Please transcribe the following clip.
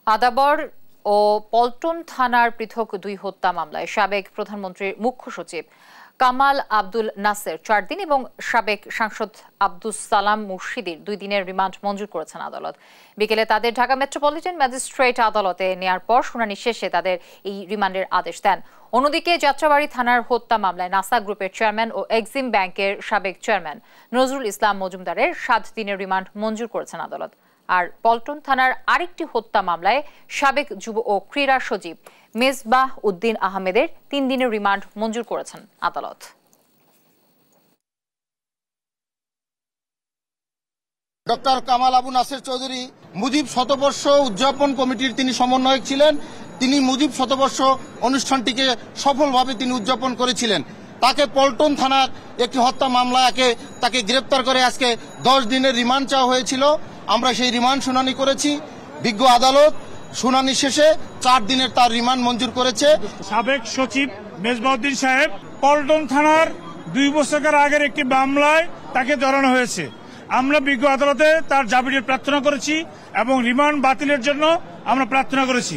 আদাবর ও পল্টন থানার পৃথক দুই হত্যা মামলায় সাবেক প্রধানমন্ত্রীর মুখ্য সচিব কামাল আব্দুল নাসের 4 দিন এবং সাবেক সাংসদ আব্দুস সালাম মুর্শিদির 2 দিনের রিমান্ড মঞ্জুর করেছেন আদালত। বিকেলে তাদের ঢাকা মেট্রোপলিটন ম্যাজিস্ট্রেট আদালতে নেয়ার পর শুনানি শেষে তাদের এই রিমান্ডের আদেশ দেন। অন্যদিকে যাত্রাবাড়ী থানার হত্যা মামলায় নাসা গ্রুপের চেয়ারম্যান ও এক্সিম ব্যাংকের সাবেক চেয়ারম্যান নজরুল ইসলাম মজুমদারের 7 দিনের রিমান্ড মঞ্জুর করেছেন আদালত। আর পল্টন থানার আরেকটি হত্যা মামলায় সাবেক যুব ও ক্রীড়া সচিব মেজবাহ উদ্দিন আহমেদের 3 দিনের রিমান্ড মঞ্জুর করেছেন আদালত। ডক্টর কামাল আবু নাসের চৌধুরী মুজিব শতবর্ষ উদযাপন কমিটির তিনি সমন্বয়ক ছিলেন। তিনি মুজিব শতবর্ষ অনুষ্ঠানটিকে সফলভাবে তিনি উদযাপন করেছিলেন। তাকে পল্টন থানার একটি হত্যা মামলায় তাকে গ্রেপ্তার করে আজকে 10 দিনের রিমান্ড চাওয়া হয়েছিল। আমরা সেই রিমান্ড শুনানি করেছি। বিজ্ঞ আদালত শুনানি শেষে 4 দিনের তার রিমান্ড মঞ্জুর করেছে। সাবেক সচিব মেজবাউদ্দিন সাহেব পল্টন থানার 2 বছর আগের একটি মামলায় তাকে ধরানো হয়েছে। আমরা বিজ্ঞ আদালতে তার জামিনের প্রার্থনা করেছি এবং রিমান্ড বাতিলের জন্য আমরা প্রার্থনা করেছি।